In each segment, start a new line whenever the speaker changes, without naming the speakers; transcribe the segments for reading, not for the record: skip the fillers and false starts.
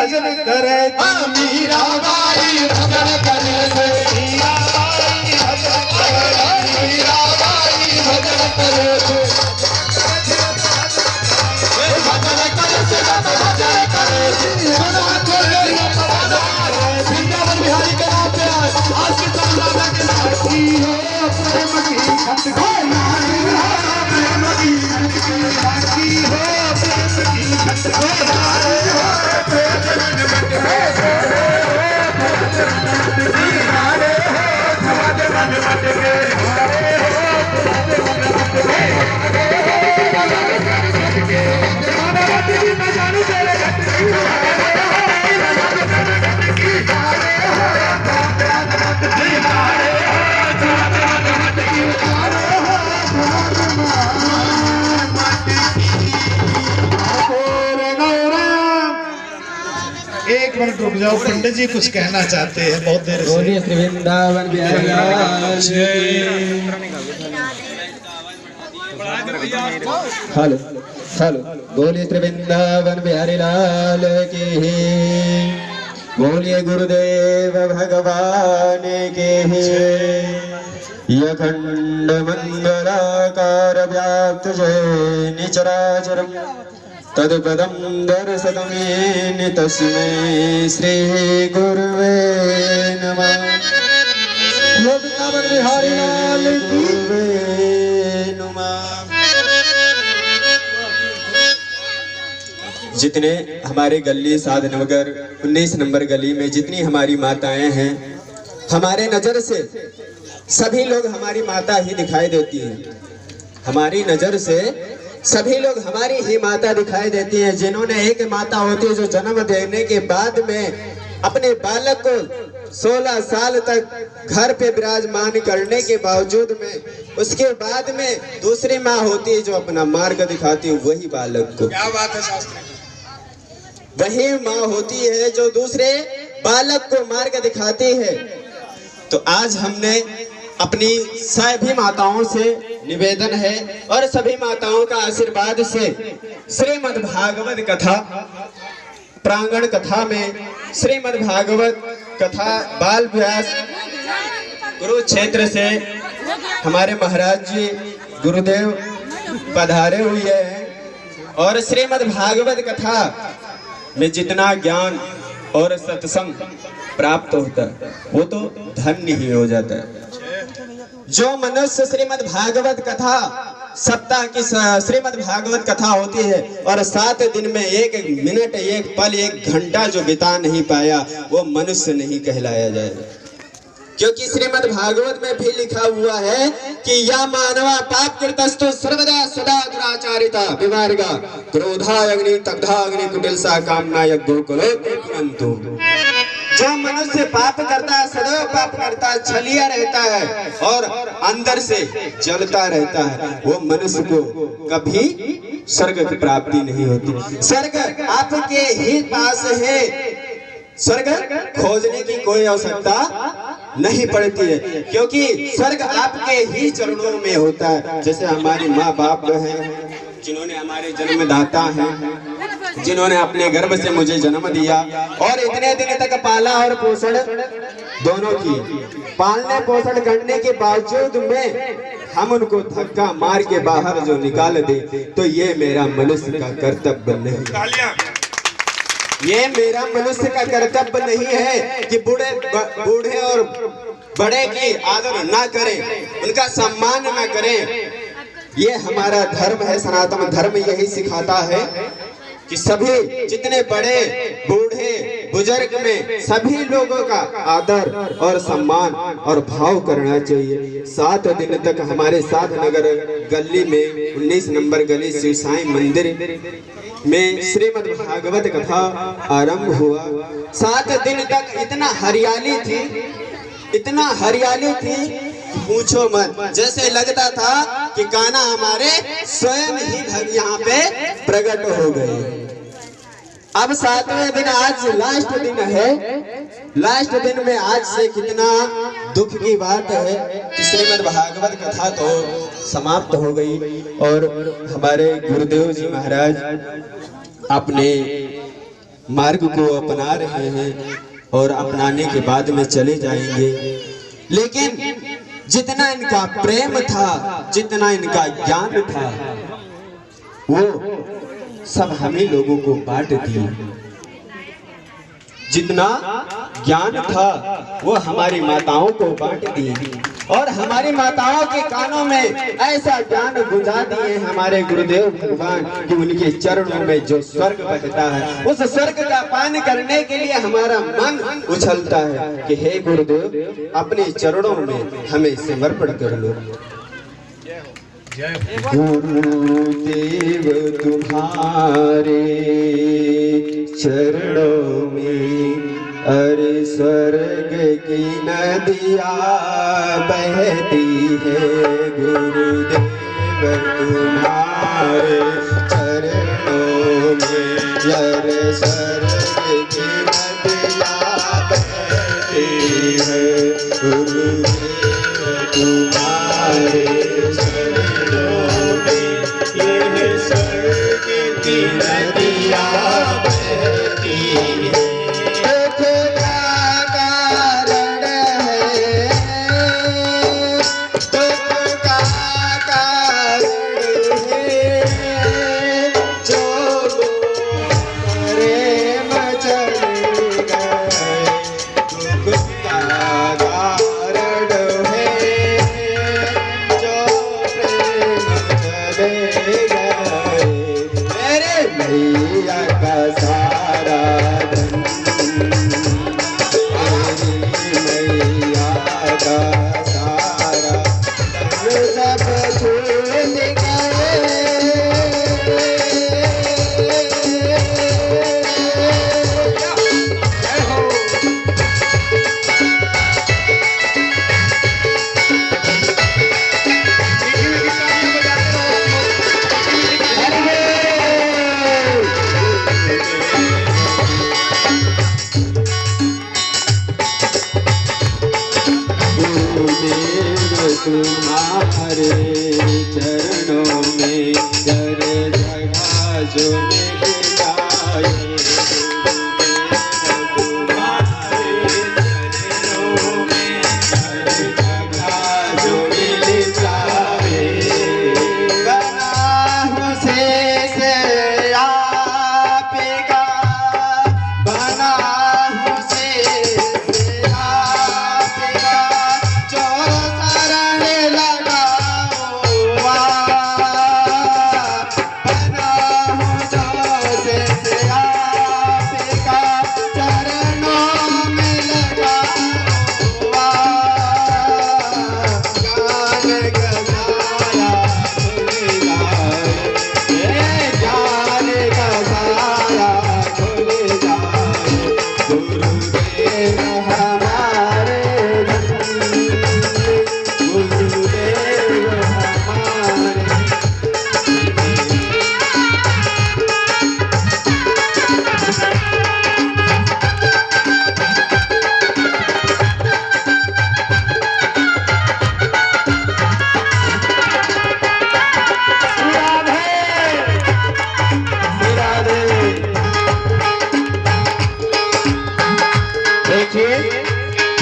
भजन करे,
मीराबाई भजन करे,
मीराबाई भजन करे,
मीराबाई भजन करे, भजन करे से भजन करे, वृंदावन बिहारी के नाम पे आज की राजा के साथी हो प्रेम की खत प्रेम की साथी हो प्रेम की खत
एक मिनट रुक जाओ, पंडित जी कुछ कहना चाहते हैं बहुत देर से।
बोलिए श्री वृंदावन बिहारी लाल हेलो हेलो बोलिए श्री वृंदावन बिहारी लाल की, बोलिए गुरुदेव भगवान के, अखंड मंगलाकार व्याप्त जय निचराचरम तत्पदं दर्शतमेन तस्मै श्री गुरुवे नमः। वृंदावन बिहारी लाल की नमः। जितने हमारे गली साधनगर 19 नंबर गली में जितनी हमारी माताएं हैं, हमारे नजर से सभी लोग हमारी माता ही दिखाई देती हैं। हमारी नजर से सभी लोग हमारी ही माता दिखाई देती हैं। जिन्होंने एक माता होती है जो जन्म देने के बाद में अपने बालक को 16 साल तक घर पे विराजमान करने के बावजूद में उसके बाद में दूसरी माँ होती है जो अपना मार्ग दिखाती है वही बालक को।
क्या बात है शास्त्री?
वही माँ होती है जो दूसरे बालक को मार्ग दिखाती है। तो आज हमने अपनी सभी माताओं से निवेदन है और सभी माताओं का आशीर्वाद से श्रीमद् भागवत कथा प्रांगण कथा में श्रीमद् भागवत कथा बाल व्यास कुरुक्षेत्र से हमारे महाराज जी गुरुदेव पधारे हुए हैं और श्रीमद् भागवत कथा में जितना ज्ञान और सत्संग प्राप्त होता है वो तो धन्य ही हो जाता है। जो मनुष्य श्रीमद् भागवत कथा सप्ताह की श्रीमद् भागवत कथा होती है और 7 दिन में 1 मिनट 1 पल 1 घंटा जो बिता नहीं पाया वो मनुष्य नहीं कहलाया जाएगा। क्योंकि श्रीमद् भागवत में भी लिखा हुआ है कि या मानवा पाप कृतस्तु सर्वदा सदा दुराचारिता विमार्गा क्रोधा अग्नि तग्धा अग्नि कुटिलसा कामना यज्ञो कुलो। जो मनुष्य पाप करता है सदैव पाप करता है, छलिया रहता है और अंदर से जलता रहता है, वो मनुष्य को कभी स्वर्ग की प्राप्ति नहीं होती। स्वर्ग आपके ही पास है, स्वर्ग खोजने की कोई आवश्यकता नहीं पड़ती है क्योंकि स्वर्ग आपके ही चरणों में होता है। जैसे हमारी माँ बाप हैं जिन्होंने हमारे जन्मदाता हैं, जिन्होंने अपने गर्भ से मुझे जन्म दिया और इतने दिन तक पाला और पोषण दोनों की, पालने पोषण करने के बावजूद में हम उनको धक्का मार के बाहर जो निकाल दे तो ये मेरा मनुष्य का कर्तव्य नहीं। ये मेरा मनुष्य का कर्तव्य नहीं है कि बूढ़े और बड़े की आदर ना करें, उनका सम्मान ना करें। ये हमारा धर्म है, सनातन धर्म यही सिखाता है कि सभी जितने बड़े बूढ़े बुजुर्ग में सभी लोगों का आदर और सम्मान और भाव करना चाहिए। 7 दिन तक हमारे साधनगर गली में 19 नंबर गली शिव साईं मंदिर में श्रीमद् भागवत कथा आरंभ हुआ। 7 दिन तक इतना हरियाली थी, इतना हरियाली थी पूछो मत। जैसे लगता था कि कान्हा हमारे स्वयं ही यहाँ पे प्रकट हो गए। अब 7वें दिन आज लास्ट दिन है। लास्ट दिन में आज से कितना दुख की बात है कि श्रीमद् भागवत कथा तो समाप्त हो गई और हमारे गुरुदेव जी महाराज अपने मार्ग को अपना रहे हैं और अपनाने के बाद में चले जाएंगे। लेकिन जितना इनका प्रेम था, जितना इनका ज्ञान था, वो सब हमें लोगों को बांट दिए। जितना ज्ञान था वो हमारी माताओं को बांट दिए और हमारी माताओं के कानों में ऐसा ज्ञान गुंजा दिए हमारे गुरुदेव भगवान कि उनके चरणों में जो स्वर्ग बहता है, उस स्वर्ग का पान करने के लिए हमारा मन उछलता है कि हे गुरुदेव, अपने चरणों में हमें समर्पण कर लो। गुरुदेव तुम्हारे चरणों में अरे स्वर्ग की नदियाँ बहती है। गुरुदेव तुम्हारे चरणों में अरे स्वर्ग की नदियाँ बहती है। गुरुदेव तुम्हारे चरणों में ये स्वर्ग की नदियाँ बहती है। तुम्हारे चरणों में कर जगह जो मिल जाए। तुम्हारे चरणों में कर जगह जो मिल जाए। बना से आपका, बना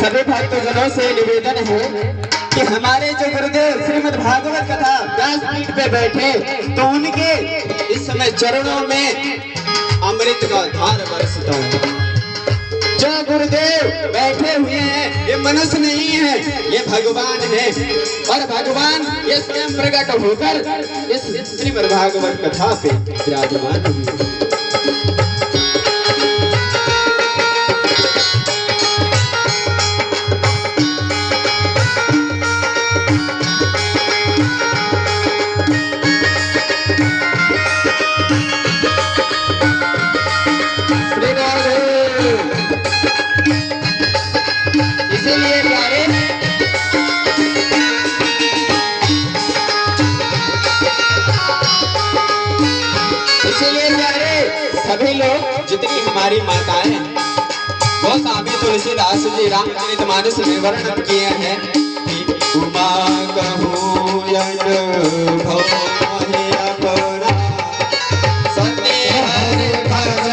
सभी भक्तजनों से निवेदन है कि हमारे जो गुरुदेव श्रीमद् भागवत कथा व्यासपीठ पे बैठे तो उनके इस समय चरणों में अमृत का धार बरसता है। जो गुरुदेव बैठे हुए हैं ये मनुष्य नहीं है, ये भगवान है और भगवान ये स्वयं प्रकट होकर इस श्रीमद् भागवत कथा पे विराजमान हुए। सभी लोग जितनी हमारी माताएं हैं वो काव्य तुलसीदास जी रामचरितमानस में वर्णन किए हैं कि उमा कहूयन भव अपना सने हर भज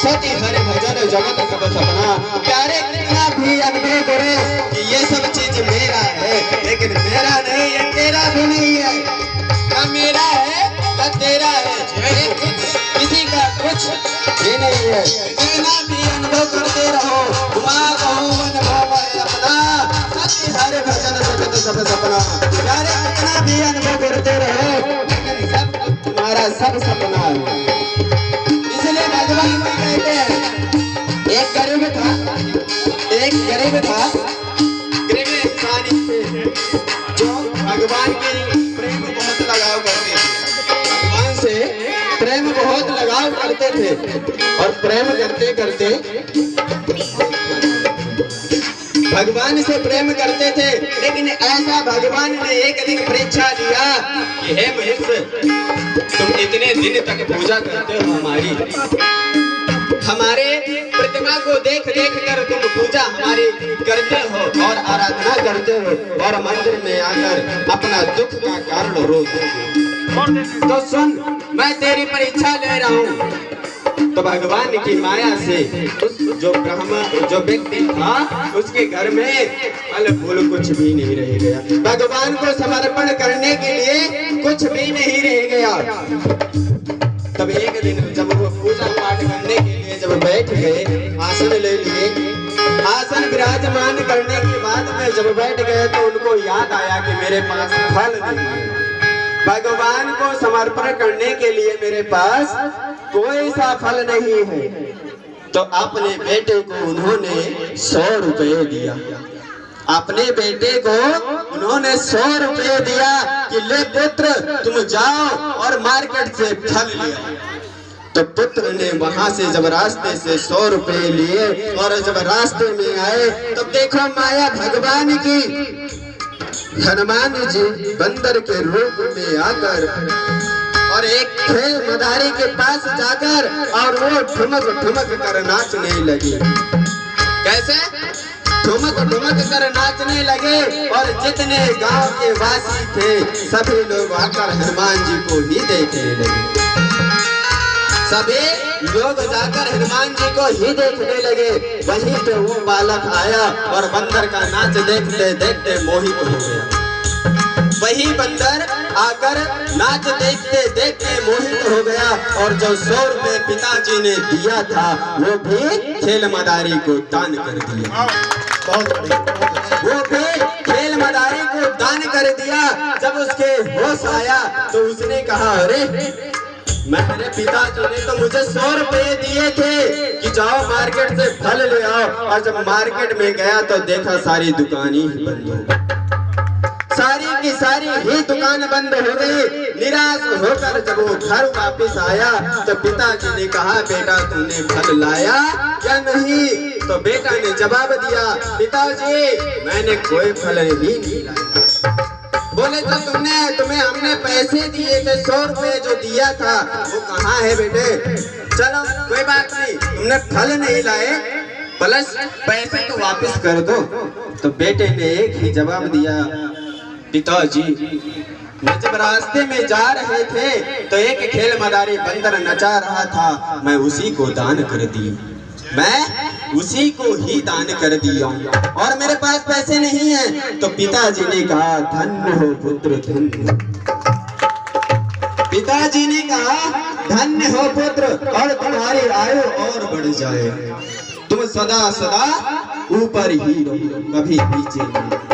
सती हरि भजन जगत सब सपना। प्यारे कितना भी अनुभव करो कि ये सब चीज मेरा है, लेकिन मेरा नहीं, ये तेरा भी नहीं है। ना मेरा है ना तेरा है, किसी का कुछ भी नहीं है। कितना भी अनुभव करते रहो, अनुभव है अपना, सती हरि भजन जगत सब सपना। प्यारे कितना भी अनुभव करते रहो, लेकिन सब तुम्हारा सब सपना है। इसलिए भगवान कहते हैं, एक गरीब था गरीब इंसान जो भगवान की प्रेम बहुत लगाव करते थे, भगवान से प्रेम बहुत लगाव करते थे, और प्रेम करते करते भगवान से प्रेम करते थे। लेकिन ऐसा भगवान ने एक दिन परीक्षा लिया कि हे मनुष्य, तुम इतने दिन तक पूजा करते हो हमारे प्रतिमा को देख देख कर तुम पूजा हमारी करते हो और आराधना करते हो, और मंदिर में आकर अपना दुख का कारण रोते हो। तो सुन, मैं तेरी परीक्षा ले रहा हूँ। तो भगवान की माया से उस जो व्यक्ति था, उसके घर में फल फूल कुछ भी नहीं रह गया। भगवान को समर्पण करने के लिए कुछ भी नहीं रह गया। तब एक दिन जब वो पूजा पाठ करने के लिए जब बैठ गए, आसन ले लिए, आसन विराजमान करने के बाद में जब बैठ गए तो उनको याद आया कि मेरे पास फल नहीं है। भगवान को समर्पण करने के लिए मेरे पास कोई सा फल नहीं है। तो अपने बेटे को उन्होंने 100 रुपये दिया। अपने बेटे को उन्होंने 100 रुपये दिया कि ले पुत्र, तुम जाओ और मार्केट से फल ले आओ। तो पुत्र ने वहां से जब रास्ते से 100 रुपये लिए और जब रास्ते में आए, तब देखो माया भगवान की, हनुमान जी बंदर के रूप में आकर और एक खेल मदारी के पास जाकर और वो ठुमक ठुमक कर नाचने लगे। कैसे? ठुमक ठुमक कर नाचने लगे, और जितने गांव के वासी थे सभी लोग आकर हनुमान जी को ही देखने लगे। सभी लोग जाकर हनुमान जी को ही देखने लगे। वहीं पे वो बालक आया और बंदर का नाच देखते देखते मोहित हो गया। वही बंदर आकर नाच देखते देखते मोहित हो गया, और जो 100 रुपये पिताजी ने दिया था वो भी खेल मदारी को दान कर दिया। वो भी खेल मदारी को दान कर दिया। जब उसके होश आया तो उसने कहा, अरे मेरे पिताजी ने तो मुझे 100 रुपये दिए थे कि जाओ मार्केट से फल ले आओ, और जब मार्केट में गया तो देखा सारी दुकानें ही बंद हो गई। सारी की सारी ही दुकान बंद हो गई। निराश होकर जब वो घर वापस आया तो पिताजी ने कहा, बेटा तूने फल लाया या नहीं? तो बेटा ने जवाब दिया, पिताजी मैंने कोई फल ही नहीं लाया। बोले तो तुम्हें हमने पैसे दिए थे, 100 रुपये जो दिया था वो कहाँ है बेटे? चलो कोई बात नहीं, तुमने फल नहीं लाए, प्लस पैसे तो वापस कर दो। तो बेटे ने एक ही जवाब दिया, पिताजी जब रास्ते में जा रहे थे तो एक खेल मदारी बंदर नचा रहा था, मैं उसी को दान कर दी, मैं उसी को ही दान कर दिया, और मेरे पास पैसे नहीं है। तो पिताजी ने कहा, धन्य हो पुत्र धन्य। पिताजी ने कहा, धन्य हो पुत्र, और तुम्हारी आयु और बढ़ जाए, तुम सदा सदा ऊपर ही रहो, कभी नीचे नहीं।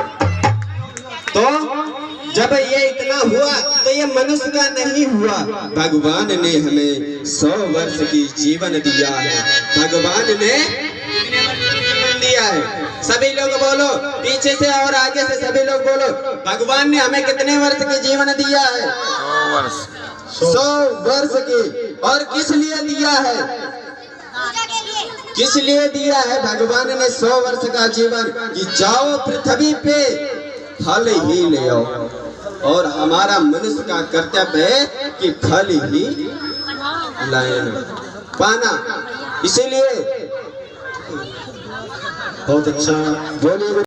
तो जब ये इतना हुआ तो ये मनुष्य का नहीं हुआ, भगवान ने हमें 100 वर्ष की जीवन दिया है। भगवान ने जीवन दिया है। सभी लोग बोलो, पीछे से और आगे से सभी लोग बोलो, भगवान ने हमें कितने वर्ष की जीवन दिया है? 100 वर्ष की। और किस लिए दिया है? किस लिए दिया है भगवान ने 100 वर्ष का जीवन? कि जाओ पृथ्वी पे फल ही ले आओ, और हमारा मनुष्य का कर्तव्य है कि फल ही लाना पाना। इसीलिए
बहुत अच्छा बोलिए।